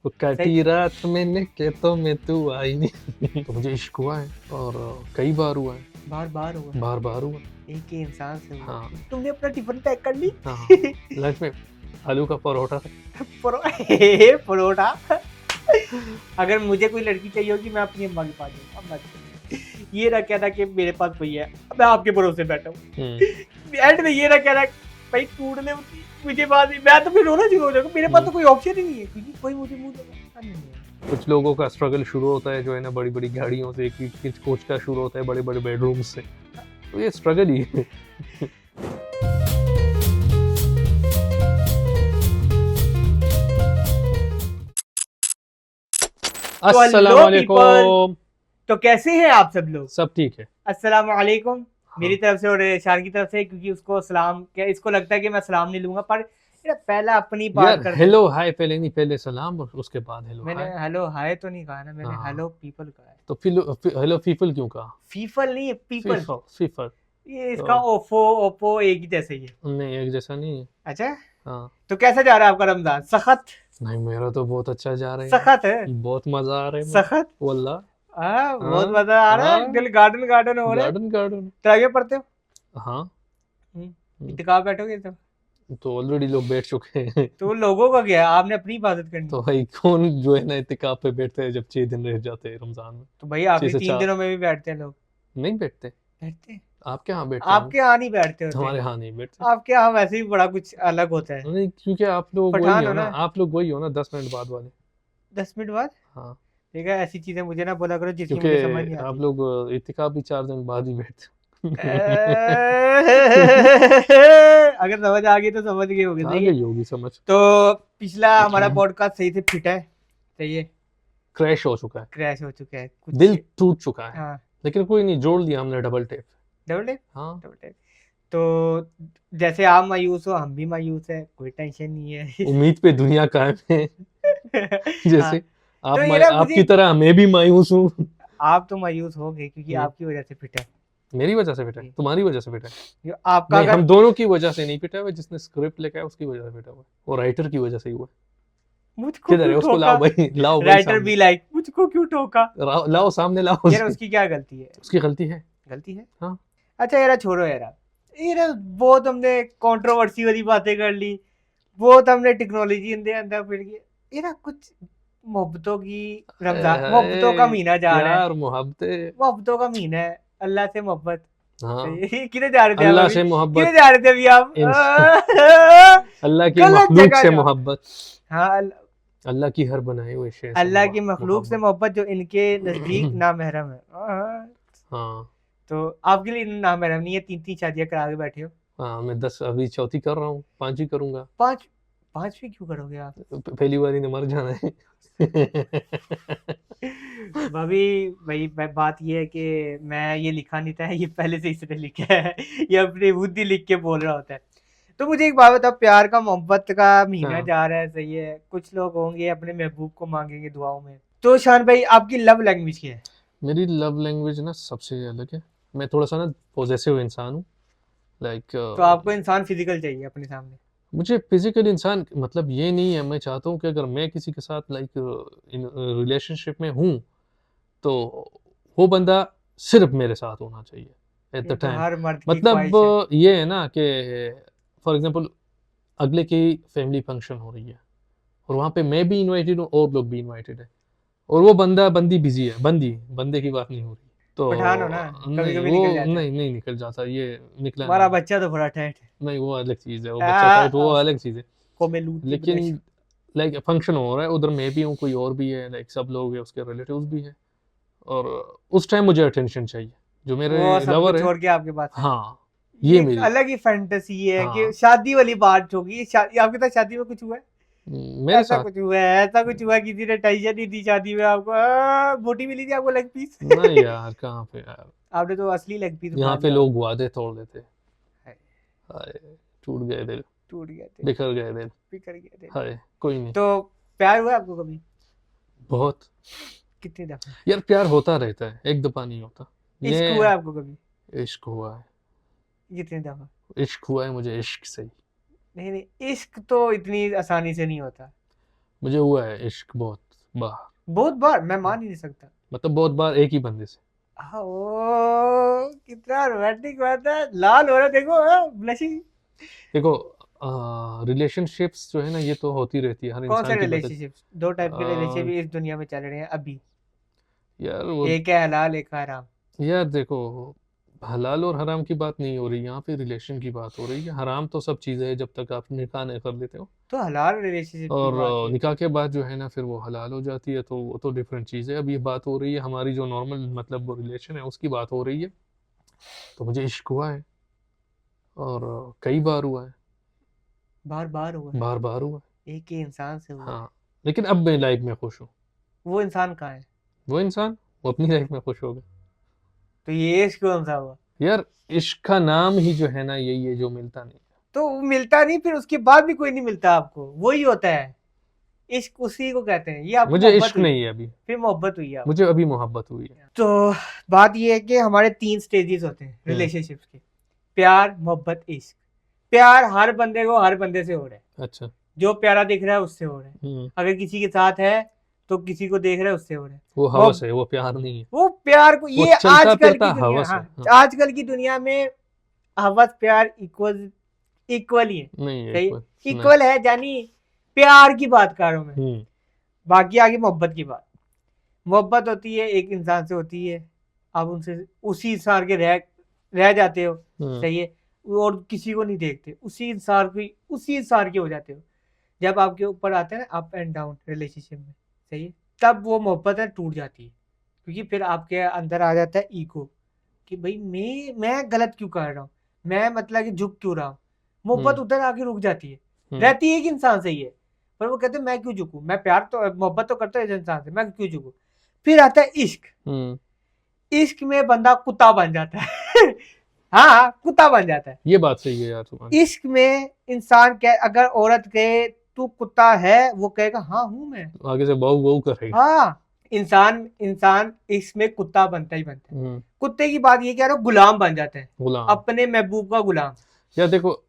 वो कटी रात मैंने खेतों में तू आई नहीं। तो मुझे इश्क हुआ है और कई बार हुआ है, बार बार हुआ, बार बार हुआ। एक ही इंसान से हुआ। हाँ तुमने अपना टिफिन पैक कर ली? हाँ, लंच में आलू का परोठा। परोठा। अगर मुझे कोई लड़की चाहिए होगी मैं अपनी अम्मा के पास जाऊंगा। ये ना कहना कि मेरे पास कोई है, मैं आपके भरोसे बैठा हूँ। एंड में ये ना कहना भाई टूटने मुझे बात नहीं, मैं तो फिर रोना शुरू हो जाऊंगा। मेरे पास तो कोई ऑप्शन ही नहीं है क्योंकि कोई मुझे मुंह लगाता नहीं है। कुछ लोगों का स्ट्रगल शुरू होता है जो है ना बड़ी बड़ी गाड़ियों से, कुछ कोच का शुरू होता है बड़े बड़े बेडरूम से। तो ये स्ट्रगल ही है। अस्सलाम वालेकुम। तो कैसे हैं आप सब लोग? सब ठीक है। अस्सलाम वालेकुम हाँ। मेरी तरफ से और शान की तरफ से, क्योंकि उसको सलाम क्या इसको लगता है कि मैं सलाम नहीं लूंगा, पर पहला अपनी बात यार कर हेलो हाय पहले नहीं, पहले सलाम और उसके बाद हेलो मैंने हाय। हेलो हाय तो नहीं कहा ना, मैंने हाँ। हेलो पीपल कहा है। तो हेलो पीपल क्यों कहा? फीफल नहीं है, पीपल। फीफल फीफल ये इसका ओफो ओप्पो एक ही जैसे ही है। नहीं, एक जैसा नहीं है। अच्छा, हाँ। तो कैसा जा रहा है आपका रमजान? सखत? नहीं मेरा तो बहुत अच्छा जा रहा है। सखत है? बहुत मजा आ रहा है। सखत? वल्लाह। बहुत हाँ, मजा आ रहा है। हाँ। दिल गार्डन गार्डन हो रहा है। Garden garden. तरावियां पढ़ते हो? हाँ। इत्तिकाफ बैठोगे तो? तो ऑलरेडी लोग बैठ चुके हैं। तो लोगों का क्या है, आपने अपनी हिफाजत करनी तो है। भाई कौन जो है ना इत्तिकाफ पे बैठते हैं जब 6 दिन रह जाते हैं रमजान में? तो भाई 6 आखिरी से 3 4 दिनों में भी बैठते हैं लोग। नहीं बैठते। बैठते हैं? आपके यहाँ बैठते हैं? आपके यहाँ नहीं बैठते होते। हमारे यहाँ नहीं बैठते। आपके यहाँ वैसे भी बड़ा कुछ अलग होता है। नहीं क्योंकि आप लोग वही पठान हो हो ना, ना? आप लोग वही हो ना 10 मिनट बाद वाले। 10 मिनट बाद? हाँ। ठीक है, ऐसी चीजें मुझे ना बोला करो जिसकी क्योंकि मुझे समझ नहीं आप आती। लोग इत्तिकाफ भी 4 दिन बाद ही बैठते अगर समझ आ गई तो समझ गई होगी। आ सही है। गई होगी समझ। तो पिछला हमारा पॉडकास्ट सही से फिट है, सही है, क्रैश हो चुका है, क्रैश हो चुका है कुछ। दिल टूट चुका है। हाँ, लेकिन कोई नहीं, जोड़ दिया हमने डबल टेप। Double tape. हाँ। Double tape. तो जैसे आप मायूस हो हम भी मायूस है, कोई टेंशन नहीं है। उम्मीद पे दुनिया कायम है। हाँ, जैसे तो ये ना आपकी मुझे, तरह मैं भी मायूस हूँ। आप तो मायूस हो गए क्योंकि आपकी वजह से फिट है। मेरी वजह से फिटा है, तुम्हारी वजह से फिटा है। जो आपका नहीं, अगर हम दोनों की वजह से नहीं पिटा हुआ, जिसने स्क्रिप्ट लिखा है उसकी वजह से पिटा हुआ है, और राइटर की वजह से ही हुआ है। मुझको किधर है क्यों उसको? ठोका? लाओ भाई, लाओ भाई राइटर सामने। बी लाइक मुझको क्यों ठोका? लाओ सामने, लाओ यार उसकी क्या गलती है? उसकी गलती है। गलती है? हाँ। अच्छा यार छोड़ो यार, ये बहुत हमने कंट्रोवर्सी वाली बातें कर ली, बहुत हमने टेक्नोलॉजी अंदर फिर गई। ये ना कुछ मोहब्बतों की, रमजान मोहब्बतों का महीना जा रहा है। प्यार मोहब्बतें। मोहब्बतों का महीना है, अल्लाह से मोहब्बत। हाँ। किधर जा रहे थे आप अल्लाह अभी? से किधर मोहब्बत, जा रहे थे अभी आप? अल्लाह की गलत मखलूक जगह से जा। मोहब्बत, हाँ, अल्लाह की हर बनाई हुई शे से अल्लाह की मखलूक से मोहब्बत। मोहब्बत जो इनके नजदीक नामहरम है। हाँ तो आपके लिए नामहरम नहीं है, 3 शादियां करा के बैठे हो। हाँ, मैं 10 अभी चौथी कर रहा हूँ, 5वीं करूंगा। 5वीं क्यों करोगे आप? पहली बार ही ने मर जाना है। भाभी भाई बात ये है कि मैं ये लिखा नहीं था, ये पहले से इसने लिखा है। ये अपनी बुद्धि लिख के बोल रहा होता है। तो मुझे एक बात बताओ, प्यार का मोहब्बत का महीना हाँ। जा रहा है, सही है, कुछ लोग होंगे अपने महबूब को मांगेंगे दुआओं में। तो शान भाई आपकी लव लैंग्वेज क्या है? मेरी लव लैंग्वेज ना सबसे अलग है। मैं थोड़ा सा ना पॉजेसिव इंसान हूँ। लाइक तो आपको इंसान फिजिकल चाहिए अपने सामने? मुझे फिजिकल इंसान मतलब ये नहीं है, मैं चाहता हूँ कि अगर मैं किसी के साथ लाइक रिलेशनशिप में हूँ तो वो बंदा सिर्फ मेरे साथ होना चाहिए एट ये द तो टाइम। हर मर्द की मतलब ख्वाहिश है। ये है ना कि फॉर एग्जांपल अगले की फैमिली फंक्शन हो रही है और वहाँ पे मैं भी इनवाइटेड हूँ और लोग भी इनवाइटेड है, और वो बंदी बिजी है, बंदे की बात नहीं हो रही, तो पठान हो ना, कभी नहीं कभी वो निकल जाता है। नहीं निकल जाता, ये निकला हमारा नहीं। बच्चा तो बड़ा ठहठ है। नहीं वो अलग चीज़ है, वो बच्चा टाइट वो अलग चीज़ है। कोमेलूती लेकिन बदश। लाइक फंक्शन हो रहा है, उधर मैं भी हूँ, कोई और भी है, लाइक सब लोग हैं, उसके रिलेटिव्स भी हैं, और उस टाइम मुझे अटेंशन चाहिए जो मेरे वो सब लवर कुछ है। छोड़ के आपके पास है। हाँ, ये ये एक मेरी। अलग ही फैंटेसी है कि हाँ। शादी वाली बात होगी। शादी आपके साथ शादी में कुछ हुआ है? मेरे ऐसा साथ कुछ हुआ है, ऐसा कुछ हुआ, किसी ने टेंशन नहीं दी शादी में आपको? बोटी मिली थी आपको लेग पीस? नहीं यार, कहाँ पे यार, आपने तो असली लेग पीस उठा यहाँ पे लिया लोग होगा। वादे तोड़ देते। हाय, हाय, टूट गए दिल, टूट गया थे, बिखर गए दिल। बिखर गया थे। हाय, कोई नहीं। तो प्यार हुआ आपको कभी? बहुत। कितनी दफा? यार प्यार होता रहता है, एक दफा नहीं होता। इश्क हुआ ये आपको कभी? इश्क हुआ है, कितनी दफा? इश्क हुआ है मुझे इश्क से ही। नहीं नहीं, इश्क तो इतनी आसानी से नहीं होता। मुझे हुआ है इश्क बहुत बार, बहुत बार, मैं मान ही नहीं सकता। मतलब बहुत बार एक ही बंदे से। ओ कितना रोमांटिक बात है, लाल हो रहा है, देखो ब्लशिंग। देखो रिलेशनशिप्स जो है ना ये तो होती रहती है, हर कौन से इंसान की बदल। रिलेशनशिप? दो टाइप के आ, रिलेशनशिप इस दुनिया में चल रहे हैं अभी, यार वो, एक है हलाल, एक है हराम। यार देखो हलाल और हराम की बात नहीं हो रही यहाँ पे, रिलेशन की बात हो रही है। हराम तो सब चीज़ें हैं जब तक आप निकाह नहीं कर लेते हो, तो हलाल रिलेशनशिप की और बात है। निकाह के बाद जो है ना फिर वो हलाल हो जाती है, तो वो तो डिफरेंट चीज़ है। अब ये बात हो रही है हमारी जो नॉर्मल मतलब वो रिलेशन है उसकी बात हो रही है। तो मुझे इश्क हुआ है, और कई बार हुआ है, बार बार हुआ है, बार बार हुआ एक ही इंसान से है। हुआ है। हाँ, लेकिन अब मैं लाइफ में खुश हूँ। वो इंसान कहाँ है? वो इंसान वो अपनी लाइफ में खुश होगा। तो ये इश्क कौन सा हुआ? यार इश्क का नाम ही जो है ना यही है जो मिलता नहीं। तो वो मिलता नहीं, फिर उसके बाद भी कोई नहीं मिलता आपको, वही होता है इश्क, उसी को कहते हैं। ये आपको मुझे मोहब्बत इश्क हुई, नहीं है अभी, फिर मोहब्बत हुई है आपको। मुझे अभी मोहब्बत हुई है। तो बात ये है कि हमारे 3 स्टेजेस होते हैं रिलेशनशिप्स के, प्यार, मोहब्बत, इश्क। प्यार हर बंदे को हर बंदे से हो रहा है, अच्छा। जो प्यारा दिख रहा है उससे हो रहा है। अगर किसी के साथ है तो किसी को देख रहा है उससे हो रहा है। वो हवस है, वो प्यार नहीं है। वो प्यार को, वो ये चलता आजकल फिरता की दुनिया, हवस है। हाँ आजकल की दुनिया में हवस प्यार इक्वल ही है। नहीं है सही, कोई। इक्वल है, यानी प्यार की बात कर रहा हूं मैं। नहीं। बाकी आगे मोहब्बत की बात। मोहब्बत होती है एक इंसान से होती है, आप उनसे उसी इंसान के रह जाते हो, सही है, और किसी को नहीं देखते, उसी इंसान के हो जाते हो। जब आपके ऊपर आते हैं ना अप एंड डाउन रिलेशनशिप में, सही है, तब वो मोहब्बत है टूट जाती है, क्योंकि फिर आपके अंदर आ जाता है ईगो कि भाई मैं गलत क्यों कर रहा हूँ, मैं मतलब कि झुक क्यों रहा हूँ। मोहब्बत उधर आके रुक जाती है। रहती है एक इंसान से ही है, पर वो कहते हैं मैं क्यों झुकूं, मैं प्यार तो मोहब्बत तो करता है इस इंसान से, मैं क्यों झुकूं। फिर आता है इश्क। इश्क में बंदा कुत्ता बन जाता है हाँ कुत्ता बन जाता है। ये बात सही है यार तुम्हारी। इश्क में इंसान अगर औरत कहे तू कुत्ता है, वो कहेगा हाँ हूं मैं, आगे से बहु बहु करेगा। हाँ इंसान इसमें कुत्ता बनता ही बनता है। कुत्ते की बात ये कह रहा हूँ, गुलाम बन जाता है, गुलाम, अपने महबूब का गुलाम। यार देखो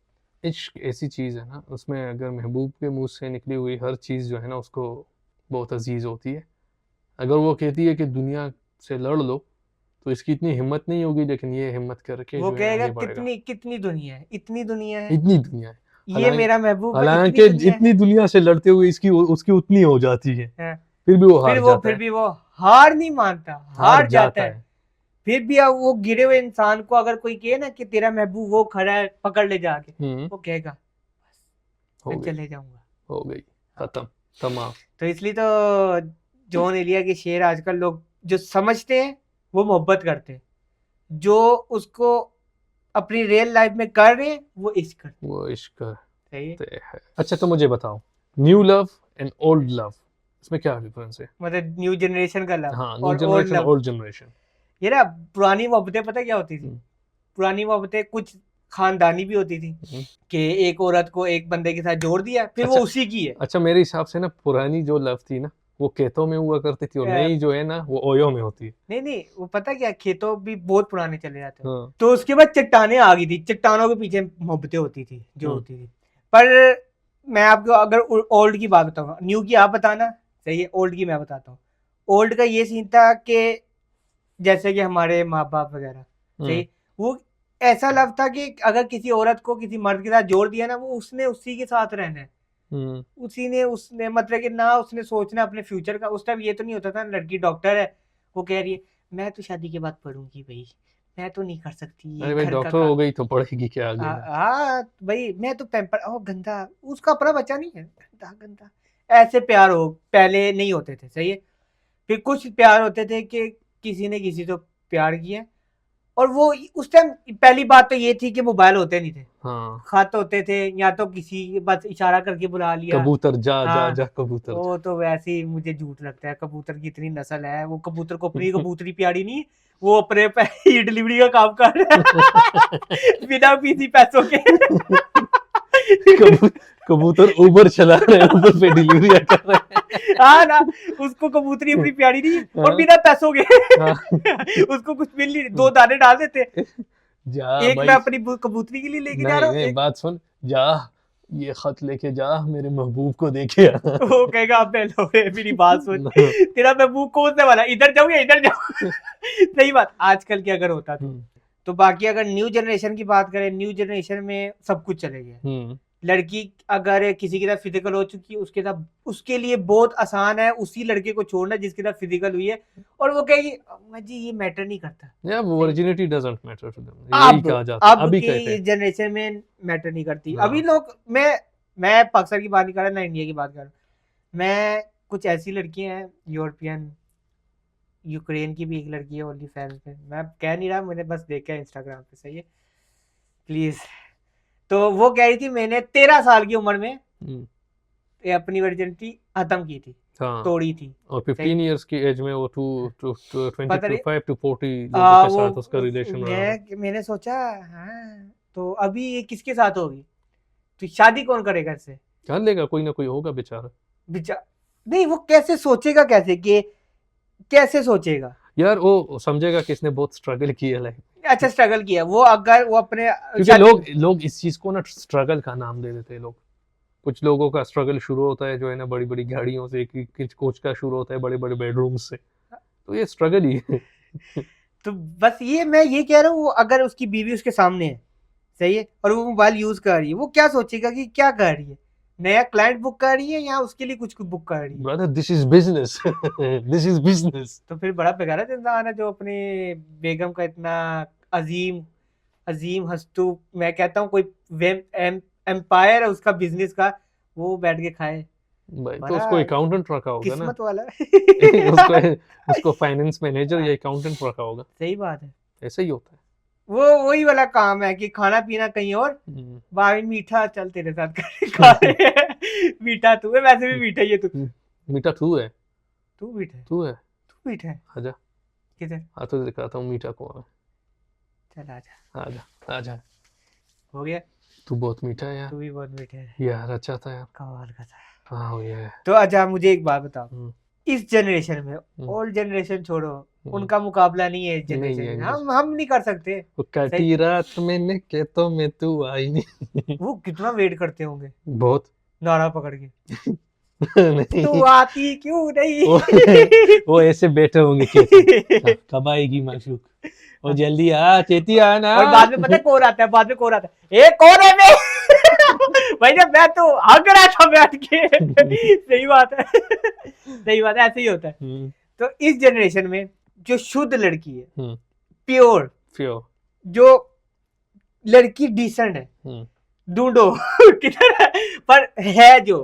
इश्क ऐसी चीज है ना, उसमें अगर महबूब के मुंह से निकली हुई हर चीज जो है ना उसको बहुत अजीज होती है। अगर वो कहती है कि दुनिया से लड़ लो तो इसकी इतनी हिम्मत नहीं होगी, लेकिन ये हिम्मत करके वो जो है कहेगा आगे बढ़ेगा। कितनी कितनी दुनिया है, इतनी दुनिया है, इतनी दुनिया है, ये मेरा महबूब है, हालांकि इतनी दुनिया से लड़ते हुए इसकी उसकी उतनी हो जाती है, फिर भी वो हार जाता है। फिर भी वो हार नहीं मानता, हार जाता है। फिर भी अब वो गिरे हुए इंसान को अगर कोई कहे ना कि तेरा महबूब वो खड़ा है पकड़ ले जाके, वो कहेगा मैं चले जाऊंगा, हो गई खत्म तमाम। तो इसलिए तो जॉन एलिया के शेर आजकल लोग जो समझते हैं वो मोहब्बत करते हैं, जो उसको अपनी रियल लाइफ में कर रहे हैं वो इश्क करते हैं। वो इश्क सही है। अच्छा तो मुझे बताओ, new love and old love, इसमें क्या डिफरेंस है? मतलब न्यू जनरेशन का लव हाँ, न्यू और जनरेशन ओल्ड जनरेशन। ये ना पुरानी मोहब्बतें पता क्या होती थी? पुरानी मोहब्बतें कुछ खानदानी भी होती थी कि एक औरत को एक बंदे के साथ जोड़ दिया, फिर वो उसी की है। अच्छा मेरे हिसाब से ना पुरानी जो लव थी ना वो खेतों में हुआ करती थी, और नई जो है ना वो ओयो में होती है। नहीं वो पता क्या, खेतों भी बहुत पुराने चले जाते हैं। तो उसके बाद चट्टानें आ गई थी, चट्टानों के पीछे मोहब्बतें होती थी जो होती थी। पर मैं आपको अगर ओल्ड की बात बताऊंगा, न्यू की आप बताना, सही है, ओल्ड की मैं बताता हूँ। ओल्ड का ये सीन था कि जैसे कि हमारे माँ बाप वगैरह, सही, वो ऐसा लव था कि अगर किसी औरत को किसी मर्द के साथ जोड़ दिया ना, वो उसने उसी के साथ रहना है, उसने मतलब कि ना उसने सोचना अपने फ्यूचर का। उस टाइम ये तो नहीं होता था लड़की डॉक्टर है, वो कह रही है मैं तो शादी के बाद पढ़ूंगी भाई, मैं तो नहीं कर सकती। अरे भाई डॉक्टर हो गई तो पढ़ेगी क्या आगे? हाँ भाई मैं तो पैम्पर, ओ गंदा, उसका अपना बच्चा नहीं है, गंदा गंदा। ऐसे प्यार हो पहले नहीं होते थे, सही है। फिर कुछ प्यार होते थे कि किसी ने किसी तो प्यार किया, और वो उस टाइम पहली बात तो ये थी कि मोबाइल होते नहीं थे, खत होते थे, या तो किसी बस इशारा करके बुला लिया, कबूतर जा जा जा कबूतर। वो तो वैसे ही मुझे झूठ लगता है, कबूतर की इतनी नस्ल है, वो कबूतर को अपनी कबूतरी प्यारी नहीं, वो अपने ही डिलीवरी का काम कर रहा है बिना किसी पैसों के कबूतर ऊबर चला रहे हैं, ऊबर पे डिलीवरी कर रहे हैं। हाँ ना, उसको कबूतरी अपनी प्यारी नहीं और बिना पैसों के उसको कुछ मिल नहीं, 2 दाने डाल देते, एक मैं अपनी कबूतरी के लिए लेके जा रहा हूँ। बात सुन, जा ये खत लेके जा, मेरे महबूब को देखे आ। वो कहेगा अब लो मेरी बात सुन, तेरा महबूब कौन सा वाला, इधर जाऊँ या इधर जाऊँ। सही बात, आजकल की अगर होता तो बाकी अगर न्यू जनरेशन की बात करें, न्यू जनरेशन में सब कुछ चले गया। लड़की अगर किसी की तरफ फिजिकल हो चुकी है, उसके साथ उसके लिए बहुत आसान है उसी लड़के को छोड़ना जिसके साथ फिजिकल हुई है, और वो कहेगी जी ये मैटर नहीं करता, या virginity doesn't matter to them, यही कहा जाता है अब अभी की जनरेशन में मैटर नहीं करती। हाँ। अभी लोग, मैं पाकिस्तान की बात नहीं कर रहा ना इंडिया की बात कर रहा हूँ, मैं कुछ ऐसी लड़कियां हैं यूरोपियन, यूक्रेन की भी एक लड़की है ओनली फैंस पे, मैं कह नहीं रहा, मैंने बस देखा है इंस्टाग्राम पे, सही है प्लीज। तो वो कह रही थी मैंने 13 साल की उम्र में ये अपनी वर्जिनिटी खत्म की थी, तोड़ी थी, और 15 इयर्स की एज में वो 25 to 40 आ, लोगों के साथ उसका रिलेशन रहा। मैंने सोचा हाँ तो अभी ये किसके साथ होगी, तो शादी कौन करेगा इससे, कर लेगा कोई ना कोई होगा बेचारा। नहीं वो कैसे सोचेगा, कैसे सोचेगा यार, वो समझेगा कि इसने बहुत स्ट्रगल किया लाइफ। अच्छा स्ट्रगल किया वो, अगर वो अपने, क्योंकि लोग इस चीज को ना स्ट्रगल का नाम दे देते हैं लोग। कुछ लोगों का स्ट्रगल शुरू होता है जो है ना बड़ी बड़ी गाड़ियों से, कुछ का शुरू होता है बड़े बड़े बेडरूम से, तो ये स्ट्रगल ही है। तो बस मैं ये कह रहा हूँ, अगर उसकी बीवी उसके सामने है, सही है, और वो मोबाइल यूज कर रही है, वो क्या सोचेगा कि क्या कर रही है, नया क्लाइंट बुक कर रही है या उसके लिए कुछ बुक कर रही है। Brother this is business, this is business. तो फिर बड़ा बेगारत इंसान है जो अपनी बेगम का इतना अजीम हस्तू, मैं कहता हूँ कोई एम्पायर है उसका बिजनेस का, वो बैठ के खाए भाई। तो उसको अकाउंटेंट रखा होगा ना, किस्मत वाला। उसको फाइनेंस मैनेजर या अकाउंटेंट रखा होगा। सही बात है, ऐसा ही होता है। वो वही वाला काम है कि खाना पीना कहीं और, भाई मीठा चल तेरे साथ खा मीठा तू है, वैसे भी मीठा ही है तू, मीठा तू है, तू मीठा है, तू है, तू मीठा है, आजा किधर, हाँ तो दिखाता हूँ मीठा कौन है, चल आजा आजा आजा, हो गया, तू बहुत मीठा है यार, तू भी बहुत मीठा है यार, अच्छा था यार, कमाल का था। हाँ हो गया। तो अच्छा मुझे एक बात बताओ, इस जनरेशन में, ओल्ड जनरेशन छोड़ो, उनका मुकाबला नहीं है इस जनरेशन में, हम नहीं कर सकते। कटी रात मैंने कहतो में तू आई नहीं। वो कितना वेट करते होंगे, बहुत, नारा पकड़ के नहीं। तू आती क्यों नहीं। वो ऐसे बैठे होंगे कि कब आएगी माशूक, और जल्दी आ, चेती आ ना। और बाद में पता है कौन आता है, बाद में कौन आता है, ए कौन है मैं। भाई जब मैं तो हग रहा था बैठ के। सही बात है, सही बात है, ऐसे ही होता है। तो इस जनरेशन में जो शुद्ध लड़की है, प्योर, जो लड़की डिसेंट है, ढूंढो किधर है, पर है जो,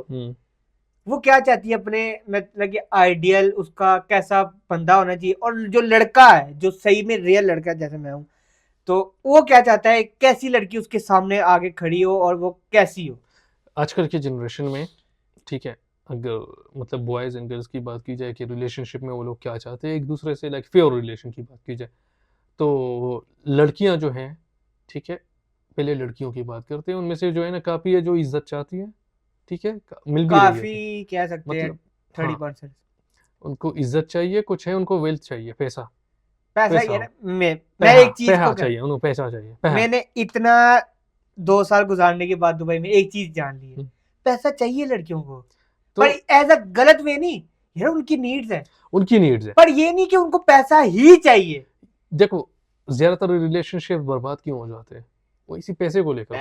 वो क्या चाहती है अपने, मतलब आइडियल उसका कैसा बंदा होना चाहिए, और जो लड़का है जो सही में रियल लड़का जैसे मैं हूँ, तो वो क्या चाहता है, कैसी लड़की उसके सामने आगे खड़ी हो और वो कैसी हो। आजकल के जनरेशन में, ठीक है, अगर मतलब बॉयज एंड गर्ल्स की बात की जाए कि रिलेशनशिप में वो लोग क्या चाहते हैं एक दूसरे से, लाइक प्योर रिलेशन की बात की जाए, तो लड़कियां जो हैं, ठीक है, पहले लड़कियों की बात करते हैं, उनमें से जो है ना काफ़ी है जो इज्जत चाहती है, ठीक है, मिल भी काफी कह सकते हैं, मतलब 30%। उनको इज्जत चाहिए, कुछ है उनको वेल्थ चाहिए, पैसा ये ना, मैं एक चीज को चाहिए, उनको पैसा चाहिए। मैंने इतना 2 साल गुजारने के बाद दुबई में एक चीज जान ली है, पैसा चाहिए लड़कियों को, तो पर एज अ गलत वे नहीं यार, उनकी नीड्स है, पर ये नहीं कि उनको पैसा ही चाहिए। देखो ज्यादातर रिलेशनशिप बर्बाद क्यों हो जाते हैं, वो इसी पैसे को लेकर,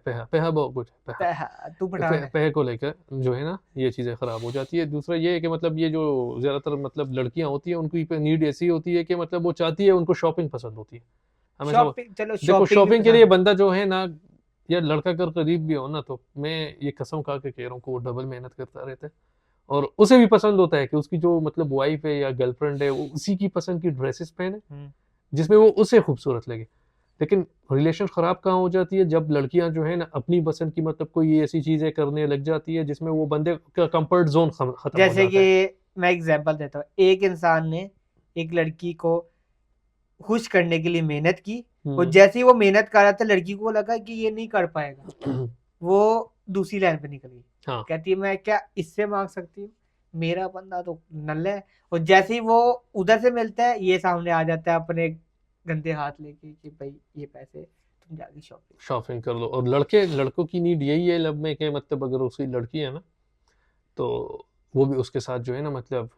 पैसा बहुत कुछ, पैसे को लेकर जो है ना ये चीज़ें खराब हो जाती है। दूसरा ये है कि मतलब ये जो ज़्यादातर मतलब लड़कियां होती है उनकी नीड ऐसी होती है कि मतलब वो चाहती है, उनको शॉपिंग पसंद होती है हमेशा। देखो शॉपिंग के लिए बंदा जो है ना, या लड़का अगर करीब भी हो ना, तो मैं ये कसम खा के कह रहा हूँ कि वो डबल मेहनत करता रहता है, और उसे भी पसंद होता है कि उसकी जो मतलब वाइफ है या गर्लफ्रेंड है वो उसी की पसंद की ड्रेसेस पहने जिसमें वो उसे खूबसूरत लगे। लेकिन रिलेशन खराब कहाँ हो जाती है, जब लड़कियां जो है ना अपनी पसंद की मतलब कोई ऐसी चीजें करने लग जाती है जिसमें वो बंदे का कंफर्ट जोन खत्म हो जाता है। जैसे कि मैं एग्जांपल देता हूँ, एक इंसान ने एक लड़की को खुश करने के लिए मेहनत की, और जैसे ही वो मेहनत कर रहा था लड़की को लगा कि ये नहीं कर पाएगा, वो दूसरी लाइन पे निकल गई। कहती है मैं क्या इससे मांग सकती हूँ, मेरा बंदा तो नल्ला है। और जैसे ही वो उधर से मिलता है, ये सामने आ जाता है अपने गंदे हाथ लेके कि भाई ये पैसे, तुम जाके शॉपिंग। शॉपिंग कर लो। और लड़कों की नीड यही है लव में कि मतलब अगर उसकी लड़की है ना तो वो भी उसके साथ जो है ना मतलब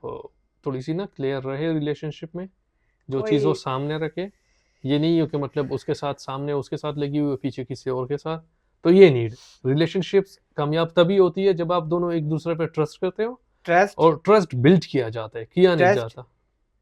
थोड़ी सी ना क्लियर रहे रिलेशनशिप में, जो चीज़ वो वही सामने रखे। ये नहीं हो कि मतलब उसके साथ सामने उसके साथ लगी हुई है, पीछे किसी और के साथ। तो ये नीड, रिलेशनशिप्स कामयाब तभी होती है जब आप दोनों एक दूसरे पे ट्रस्ट करते हो ट्रस्ट और ट्रस्ट बिल्ड किया जाता है, किया नहीं ट्रस्ट जाता।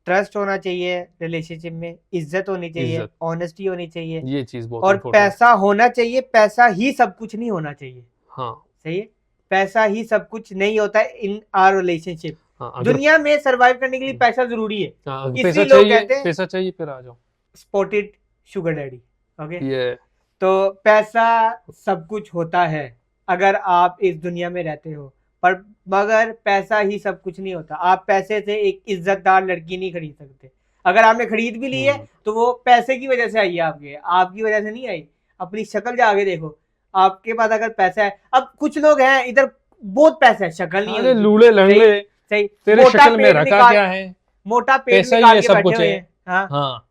ट्रस्ट होना चाहिए रिलेशनशिप में, इज्जत होनी चाहिए, इज्जत, ऑनेस्टी होनी चाहिए, ये चीज़ बहुत और इंपॉर्टेंट। पैसा होना चाहिए। पैसा ही सब कुछ नहीं होना चाहिए। हाँ सही है, पैसा ही सब कुछ नहीं होता है इन आवर रिलेशनशिप। हाँ, अगर दुनिया में सरवाइव करने के लिए पैसा जरूरी है। अगर इसलिए पैसा लोग चाहिए, कहते हैं पैसा चाहिए फिर आ जाओ। Spotted sugar daddy. ओके, ये तो पैसा सब कुछ होता है अगर आप इस दुनिया में रहते हो, पर मगर पैसा ही सब कुछ नहीं होता। आप पैसे से एक इज्जतदार लड़की नहीं खरीद सकते। अगर आपने खरीद भी ली है तो वो पैसे की वजह से आई है, आपकी वजह से नहीं आई। अपनी शक्ल जाके देखो, आपके पास अगर पैसा है, अब कुछ लोग हैं इधर बहुत पैसा है, शक्ल नहीं अरे होती। लूले लंगड़े, सही, तेरे मोटा शक्ल में पेट रखा निकाल क्या है? मोटा पेट पैसा ही निकाल है, के सब बैठे कुछ हुए है। हैं। हाँ हाँ,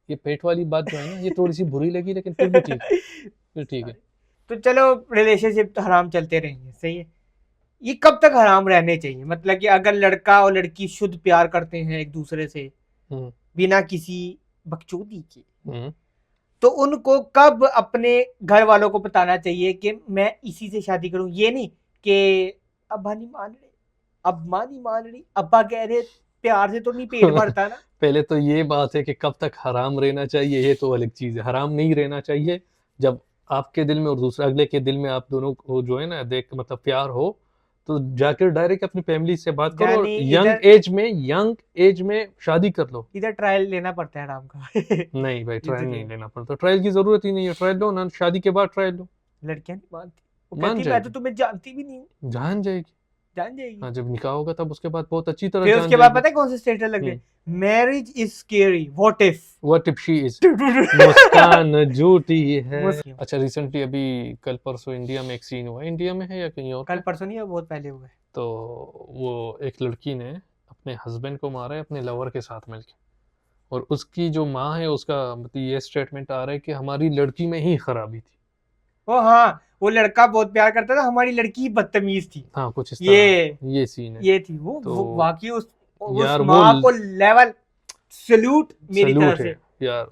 ये पेट वाली बात जो है ना, ये थोड़ी सी बुरी लगी, लेकिन फिर भी ठीक है, फिर ठीक है। तो चलो रिलेशनशिप तो हराम चलते रहेंगे, सही है। ये कब तक हराम रहने चाहिए? मतलब कि अगर लड़का और लड़की शुद्ध प्यार करते हैं एक दूसरे से हम्म, बिना किसी बकचोदी के, हम्म। तो उनको कब अपने घर वालों को बताना चाहिए कि मैं इसी से शादी करूं? ये नहीं कि अब्बा नहीं मान रहे, अब माँ नहीं मान रही, अब्बा कह रहे, प्यार से तो नहीं पेट भरता ना। पहले तो ये बात है कि कब तक हराम रहना चाहिए, ये तो अलग चीज है। हराम नहीं रहना चाहिए जब आपके दिल में और दूसरे अगले के दिल में आप दोनों को जो है ना देख मतलब प्यार हो, तो जाकर डायरेक्ट अपनी फैमिली से बात करो और यानी यंग एज में शादी कर लो। इधर ट्रायल लेना पड़ता है हराम का। नहीं भाई, ट्रायल इधर नहीं लेना पड़ता, ट्रायल की जरूरत ही नहीं है। ट्रायल लो ना, शादी के बाद ट्रायल लो, लड़कियां नहीं मानती, वो मान कहती मैं तो जाएगी, तुम्हें जानती भी नहीं हूँ। जान जाएगी। जान जाएगी। हाँ, जब निकाह होगा तब उसके बाद बहुत अच्छी तरह फिर जान उसके बाद जाएगी। पता है कौन से स्टेटस लगते हैं? Marriage is scary, what if. What if she is मुस्कान झूठी है। मुस्कान। अच्छा, रिसेंटली अभी कल परसों इंडिया में एक सीन हुआ है, इंडिया में है या कहीं और कल पे? परसों नहीं है, बहुत पहले हुआ है। तो वो एक लड़की ने अपने हस्बैंड को मारा है अपने लवर के साथ मिलके, और उसकी जो माँ है उसका मतलब ये स्टेटमेंट आ रहा है कि हमारी लड़की में ही खराबी थी। ओ हाँ, वो लड़का बहुत प्यार करता था, हमारी लड़की बदतमीज थी। हाँ, कुछ इस ये तरह ये सीन है। ये थी वो तो वाकई उस यार माँ को लेवल सल्यूट मेरी सैल्यूट तरफ है से। यार,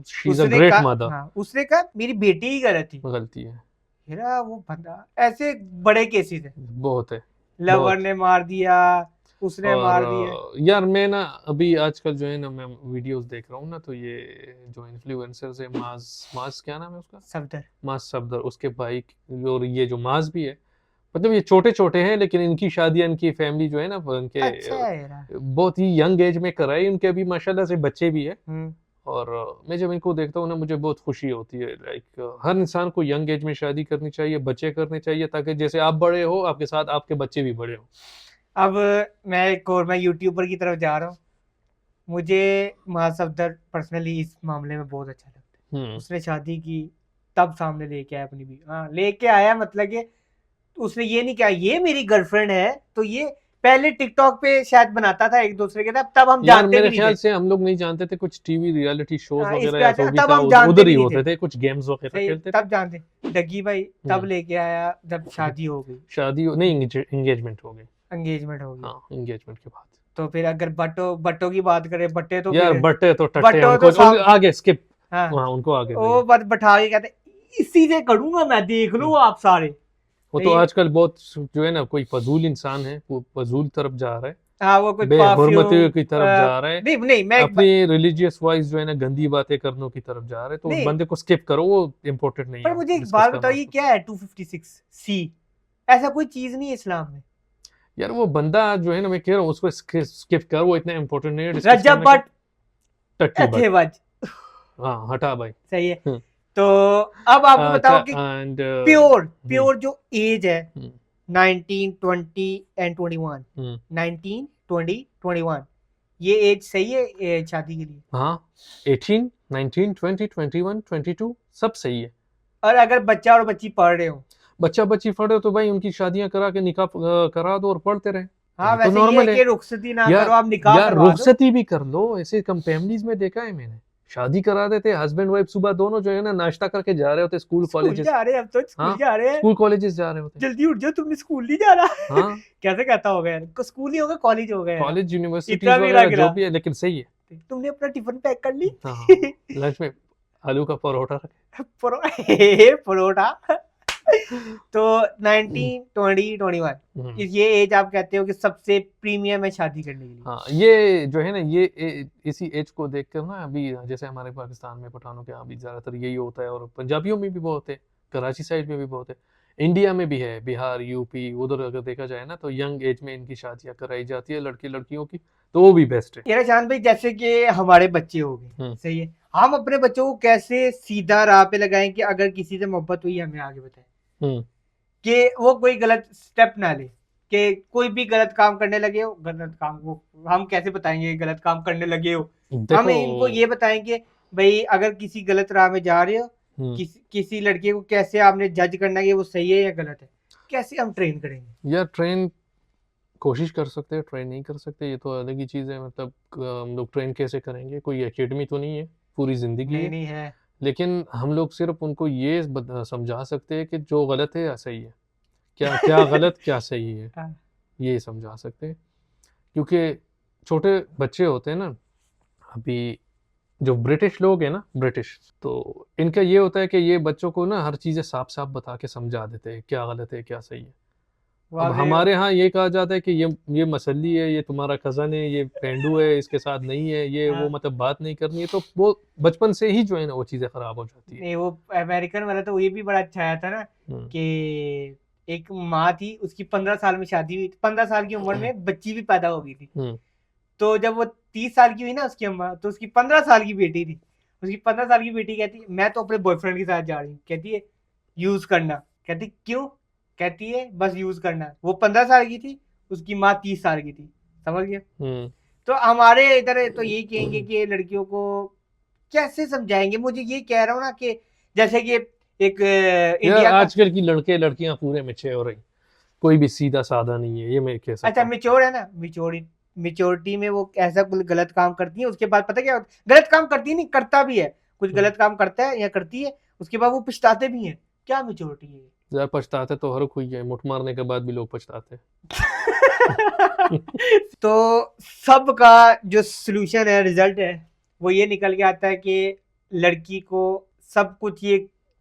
शी इज अ उसने ग्रेट कहा, मदर। हाँ, उसने कहा मेरी बेटी ही गलत थी। गलती है, मेरा वो बंदा, ऐसे बड़े केसेस है, बहुत है, लवर बहुत। ने मार दिया, उसने मार दिया। और यार मैं ना अभी आजकल जो है ना मैं वीडियोस देख रहा हूँ ना, तो ये जो इन्फ्लुएंसर्स है, माज क्या नाम है उसका, सफदर। माज सफदर, उसके भाई और ये जो माज भी है, मतलब ये छोटे छोटे हैं लेकिन इनकी शादियां, इनकी फैमिली जो है ना उनके अच्छा है यार। बहुत ही यंग एज में कराई, उनके अभी माशाल्लाह से बच्चे भी है। हम्म। और मैं जब इनको देखता हूँ ना मुझे बहुत खुशी होती है। लाइक हर इंसान को यंग एज में शादी करनी चाहिए, बच्चे करने चाहिए, ताकि जैसे आप बड़े हो आपके साथ आपके बच्चे भी बड़े हो। अब मैं यूट्यूबर की तरफ जा रहा हूँ। मुझे माँ सफदर पर्सनली इस मामले में बहुत अच्छा लगता है। उसने शादी की तब सामने लेके आया अपनी भी, हाँ लेके आया, मतलब कि उसने ये नहीं कहा ये मेरी गर्लफ्रेंड है। तो ये पहले टिकटॉक पे शायद बनाता था एक दूसरे के साथ, तब हम यार जानते मेरे भी नहीं ख्याल थे। से हम लोग नहीं जानते थे, कुछ टीवी रियलिटी शोज हाँ, इस वगैरह पे या आता जो भी तब था हम जानते उधर भी ही नहीं होते थे। थे, कुछ गेम्स वगैरह सही, खेलते थे। तब जानते डगी भाई तब लेके आया जब शादी हो गई, शादी नहीं, एंगेजमेंट हो गई। एंगेजमेंट हो गई। हाँ, एंगेजमेंट के बाद तो फिर अगर बट्टो की बात करें, बट्टे तो यार फिर बट्टे तो टट्टे, बट्टो उनको तो सब, आगे स्किप, हाँ हाँ उनको आगे वो बस बैठा के कहते इसी से करूंगा मैं, देख लो आप सारे। वो तो सही है। आजकल बहुत जो है ना कोई फजूल इंसान है, वो फजूल तरफ जा रहा है, हाँ वो कोई बेहुरमती की तरफ परफ्यूम, जा रहा है, नहीं मैं अपनी रिलीजियस वाइज जो है ना गंदी बातें करने की तरफ जा रहा है। तो उस नहीं, बंदे को स्किप करो, वो इम्पोर्टेंट नहीं पर है मुझे एक डिस्कस बात करना बताओ, ये उसको। क्या है 256 सी? ऐसा कोई चीज नहीं है इस्लाम में। यार वो बंदा जो है ना, मैं कह रहा हूँ उसको स्किप कर, वो इतना इम्पोर्टेंट नहीं है डिस्कस रजब करने का। बट टट्टी बट, अथेवज, हाँ हटा भाई। सही है। तो अब आपको बताओ कि एंड प्योर जो एज है 19 20 एंड 21, 19 20 21, ये एज सही है शादी के लिए? हाँ, 18 19 20 21 22 सब सही है। और अगर बच्चा और बच्ची पढ़ रहे हो, बच्चा बच्ची पढ़े हो तो भाई उनकी शादियां करा के निकाह करा दो और पढ़ते रहे। हाँ तो वैसे ये नॉर्मल है है कि रुखसती ना यार, करो, आप निकाह यार करवा दो। रुखसती भी कर लो, ऐसे कम फैमिलीज में देखा है मैंने, शादी करा देते, हस्बैंड वाइफ सुबह दोनों जो है ना नाश्ता करके जा रहे होते स्कूल स्कूल कॉलेजेस। जा रहे हैं, अब तो स्कूल हाँ, जा रहे हैं, स्कूल कॉलेजेस जा रहे होते। जल्दी उठ जाओ, तुमने स्कूल नहीं जाना। हाँ, कैसे कहता होगा यार, स्कूल ही होगा, कॉलेज हो गया, कॉलेज यूनिवर्सिटीज इतना भी वगैरह लग जो रहा। भी है, लेकिन सही है। तुमने अपना टिफिन पैक कर ली। हाँ, लंच में आलू का परोठा रखे। परोठा। तो 19, 20, 21 ये एज आप कहते हो कि सबसे प्रीमियम है शादी करने के लिए। हाँ, ये जो है ना ये इसी एज को देखकर ना अभी जैसे हमारे पाकिस्तान में पठानों के यहाँ भी ज़्यादातर यही होता है, और पंजाबियों में भी बहुत है, कराची साइड में भी बहुत है, इंडिया में भी है, बिहार, यूपी, उधर अगर देखा जाए ना तो यंग एज में इनकी शादियाँ कराई जाती है लड़कियों की, तो वो भी बेस्ट है। यार शान भाई, जैसे कि हमारे बच्चे हो गए, सही है, हम अपने बच्चों को कैसे सीधा राह पे लगाएं कि अगर किसी से मोहब्बत हुई हमें आगे बताएं कि वो कोई गलत स्टेप ना ले, कि कोई भी गलत काम करने लगे हो, गलत काम को हम कैसे बताएंगे गलत काम करने लगे हो। हम इनको ये बताएंगे भाई अगर किसी गलत राह में जा रहे हो, किसी लड़के को कैसे आपने जज करना है वो सही है या गलत है, कैसे हम ट्रेन करेंगे। यार ट्रेन कोशिश कर सकते हैं, ट्रेन नहीं कर सकते, ये तो अलग ही चीज़ है। मतलब हम लोग ट्रेन कैसे करेंगे, कोई एकेडमी तो नहीं है, पूरी जिंदगी नहीं है, लेकिन हम लोग सिर्फ उनको ये समझा सकते हैं कि जो गलत है या सही है, क्या क्या गलत क्या सही है, ये समझा सकते हैं। क्योंकि छोटे बच्चे होते हैं ना, अभी जो ब्रिटिश लोग हैं ना, ब्रिटिश, तो इनका ये होता है कि ये बच्चों को ना हर चीज़ें साफ साफ बता के समझा देते हैं क्या गलत है क्या सही है। अब हमारे यहाँ ये कहा जाता है कि ये मसली है, ये तुम्हारा कज़न है, ये पेंडू है, इसके साथ नहीं है, ये वो, मतलब बात नहीं करनी है, तो वो बचपन से ही जो है ना वो चीज़ें खराब हो जाती है। नहीं, वो अमेरिकन वाला तो ये भी बड़ा अच्छा आया था ना कि एक माँ थी, उसकी 15 साल में शादी हुई, 15 साल की उम्र में बच्ची भी पैदा हो गई थी। तो जब वो 30 साल की हुई ना उसकी अम्मा, तो उसकी 15 साल की बेटी थी, उसकी 15 साल की बेटी कहती मैं तो अपने बॉयफ्रेंड के साथ जा रही हूँ, कहती है यूज करना, कहती क्यों, कहती है बस यूज करना। वो 15 साल की थी, उसकी माँ 30 साल की थी, समझ गया। तो हमारे इधर तो यही कहेंगे कि लड़कियों को कैसे समझाएंगे, मुझे ये कह रहा हूँ ना कि जैसे कि एक इंडिया आजकल की लड़कियां पूरे मेच्योर हो रही, कोई भी सीधा साधा नहीं है, ये मैं कह सकता हूं। अच्छा मेच्योर है ना, मेच्योरिटी में वो ऐसा कुछ गलत काम करती है, उसके बाद पता क्या गलत काम करती है, नहीं करता भी है, कुछ गलत काम करता है या करती है, उसके बाद वो पछताते भी हैं। क्या मेच्योरिटी है? यार पछताते तो हर कोई है, मुठ मारने के बाद भी लोग पछताते तो सबका जो सलूशन है, रिजल्ट है, वो ये निकल के आता है कि लड़की को सब कुछ ये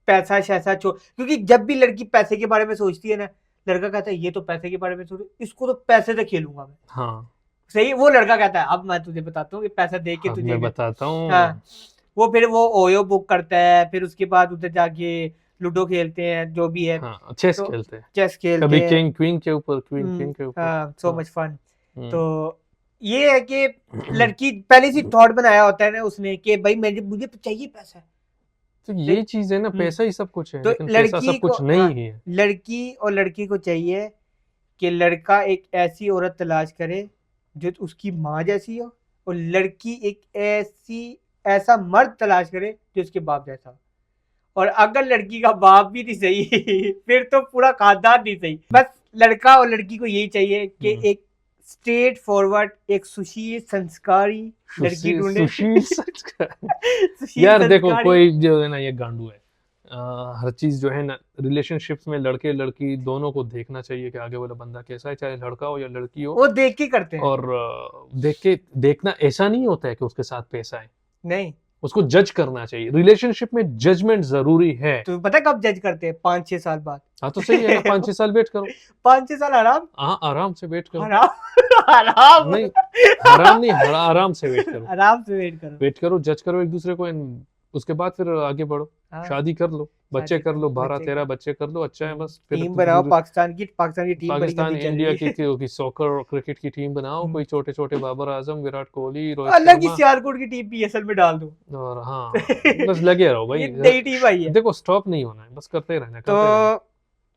पैसा शैसा क्योंकि जब भी लड़की पैसे के बारे में सोचती है ना, लड़का कहता है ये तो पैसे के बारे में सोच, इसको तो पैसे से खेलूंगा मैं। हाँ सही, वो लड़का कहता है अब मैं तुझे बताता हूँ कि पैसा दे के तुझे मैं बताता हूँ। हाँ, वो फिर वो ओयो बुक करता है, फिर उसके बाद उधर जाके लूडो खेलते हैं, जो भी है, हाँ, चेस खेलते हैं, कभी किंग क्वीन के ऊपर, क्वीन के ऊपर, हाँ, सो मच फन। तो ये है कि लड़की पहले से थॉट बनाया होता है ना उसने कि भाई मुझे चाहिए पैसा, तो ये चीज है ना, पैसा ही सब कुछ है, तो लेकिन पैसा सब कुछ नहीं है। लड़की और लड़की को चाहिए कि लड़का एक ऐसी औरत तलाश करे जो उसकी माँ जैसी हो, और लड़की एक ऐसा मर्द तलाश करे जो उसके बाप जैसा हो। और अगर लड़की का बाप भी नहीं सही फिर तो पूरा खानदान नहीं सही। बस लड़का और लड़की को यही चाहिए कि एक स्ट्रेट फॉरवर्ड, एक सुशील संस्कारी लड़की ढूंढे। यार देखो, कोई जो है ना ये गांडू है, हर चीज जो है ना रिलेशनशिप्स में लड़के लड़की दोनों को देखना चाहिए कि आगे वाला बंदा कैसा है, चाहे लड़का हो या लड़की हो, वो देख के करते हैं। और देखना ऐसा नहीं होता है कि उसके साथ पैसा है, नहीं, उसको जज करना चाहिए। रिलेशनशिप में जजमेंट जरूरी है। तो पता कब जज करते हैं? 5-6 साल बाद। हाँ तो सही है ना, 5-6 साल वेट करो। 5-6 साल आराम, हाँ आराम से वेट करो। आराम नहीं, आराम नहीं, आराम से वेट करो, आराम से वेट करो, जज करो एक दूसरे को, उसके बाद फिर आगे बढ़ो, शादी कर लो, बच्चे कर लो, 12-13 बच्चे कर लो, अच्छा है। बस टीम बनाओ, पाकिस्तान की टीम, पाकिस्तान इंडिया की सॉकर क्रिकेट की टीम बनाओ, कोई छोटे छोटे बाबर आजम, विराट कोहली, रोहित अलग ही सियालकोट की टीम पीएसएल में डाल दो, और हाँ बस लगे रहो भाई, नई टीम आई है, देखो स्टॉप नहीं होना है, बस करते रहना। तो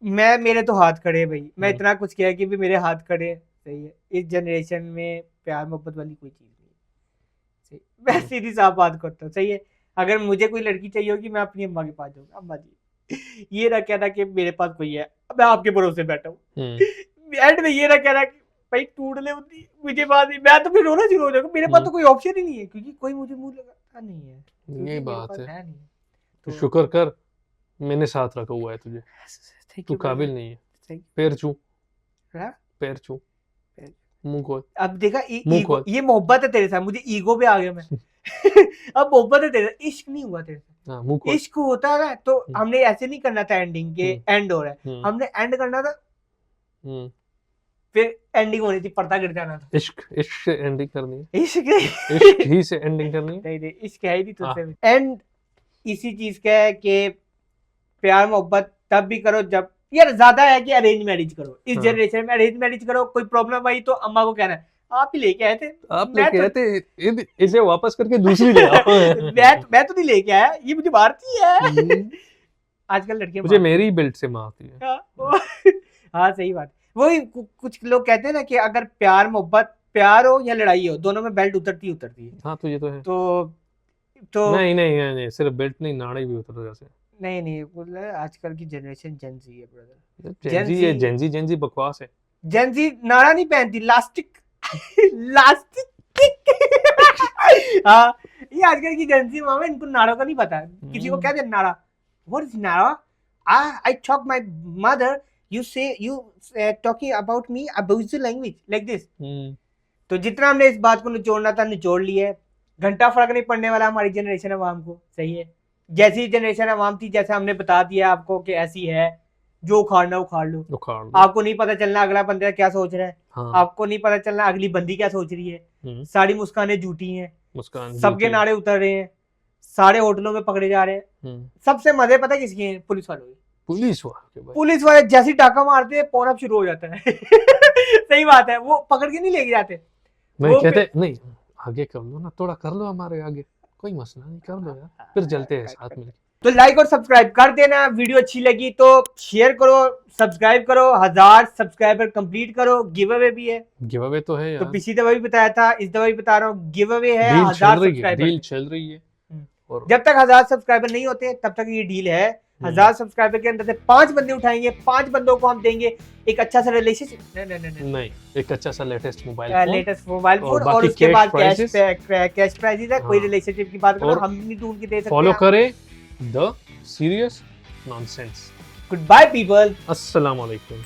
मेरे तो हाथ खड़े भाई, मैं इतना कुछ कह कि भी मेरे हाथ खड़े, सही है। इस जनरेशन में प्यार मोहब्बत वाली कोई चीज नहीं, मैं सीधी साफ बात करता हूँ, सही है। अगर मुझे कोई लड़की चाहिए होगी, मैं अपनी अम्मा के पास जाऊंगा, अम्मा जी ये ना कहना कि मेरे पास कोई है, मैं आपके भरोसे बैठा हूँ, एंड में ये ना कहना कि भाई टूट ले मुझे बात, मैं तो फिर रोना शुरू हो जाऊंगा, मेरे पास तो कोई ऑप्शन ही नहीं है, क्योंकि कोई मुझे मुंह लगा पता नहीं है, यही क्योंकि मेरे बात पास है। नहीं। तो तो शुक्र कर मैंने साथ रखा हुआ है तुझे, थैंक तू यू काबिल नहीं है। थैंक पैर छू, यू। पैर छू, मुंह खोल, अब देखा मुंह ईगो, खोल। ये मोहब्बत है तेरे साथ, मुझे ईगो पे आ गया मैं। अब मोहब्बत है तेरे साथ, इश्क नहीं हुआ तेरे साथ। हाँ मुंह खोल। इश्क होता है तो हमने ऐसे नहीं करना था एंडिंग के एंड हो रहा है, हमने एंड करना था, फिर एंडिंग होनी थी, पर्दा गिर जाना था। इश्क, इश्क से एंडिंग करनी है, इश्क इश्क ही से एंडिंग करनी है। नहीं नहीं, इश्क है ही नहीं तुझसे। एंड इसी चीज का है कि प्यार मोहब्बत तब भी करो जब, यार ज्यादा है कि अरेंज मैरिज करो इस जनरेशन में। अरेंज मैरिज करो, कोई प्रॉब्लम आई तो अम्मा को कहना है आप ही लेके आए थे, आप लेके आए थे, इसे वापस करके दूसरी ले आओ। मैं तो नहीं लेके आया, ये मुझे मारती है। आजकल लड़कियां मुझे मेरी बेल्ट से मारती है। हाँ सही बात। वही कुछ लोग कहते हैं ना कि अगर प्यार मोहब्बत, प्यार हो या लड़ाई हो, दोनों में बेल्ट उतरती है। हाँ तो ये तो है। तो नहीं, सिर्फ बेल्ट नहीं, नाड़े भी उतर जैसे। नहीं आजकल की जनरेशन जेंजी है ब्रदर। जेंजी बकवास है। जेंजी नाड़ा नहीं पहनती, लास्टिक। लास्टिक। हाँ, ये आजकल की जेंजी मामा, इनको नाड़ों का नहीं पता। किसी को क्या दे नाड़ा, व्हाट इज नाड़ा? I talk my mother, you talking about me, abusive language like this। तो जितना हमने इस बात को निचोड़ना था निचोड़ लिया है, घंटा फर्क नहीं पड़ने वाला हमारी जनरेशन अवाम को। सही है, जैसी जनरेशन अवाम थी, जैसे हमने बता दिया आपको कि ऐसी है, जो उखाड़ना उखाड़ लो। आपको नहीं पता चलना अगला बंदा क्या सोच रहा है। हाँ। आपको नहीं पता चलना अगली बंदी क्या सोच रही है। सारी मुस्कानें झूठी हैं, सबके नाड़े उतर रहे हैं, सारे होटलों में पकड़े जा रहे हैं। सबसे मजे पता है किसके हैं? पुलिस वालों के। पुलिस वाले जैसी टाका मारते हैं पौन शुरू हो जाता है। सही बात है, वो पकड़ के नहीं लेके जाते। नहीं कहते नहीं, आगे कर लो ना, थोड़ा कर लो हमारे आगे, कोई मसला नहीं, कर लो यार, फिर चलते हैं साथ में। तो लाइक और सब्सक्राइब कर देना, वीडियो अच्छी लगी तो शेयर करो, सब्सक्राइब करो, 1000 सब्सक्राइबर कंप्लीट करो। गिव अवे भी है, गिव अवे तो है यार। तो पिछली दफा भी बताया था, इस दफा भी बता रहा हूँ, गिव अवे है। 1000 सब्सक्राइबर डील चल रही है, और जब तक 1000 सब्सक्राइबर नहीं होते तब तक ये डील है। 1000 सब्सक्राइबर के अंदर से 5 बंदे उठाएंगे, 5 बंदों को हम देंगे एक अच्छा सा रिलेशनशिप, नहीं एक अच्छा सा लेटेस्ट मोबाइल फोन, और उसके बाद कैश प्राइजेस है। कोई रिलेशनशिप की बात करो, हम नहीं ढूंढ के दे सकते। फॉलो करें the serious nonsense. Good by people, अस्सलाम वालेकुम।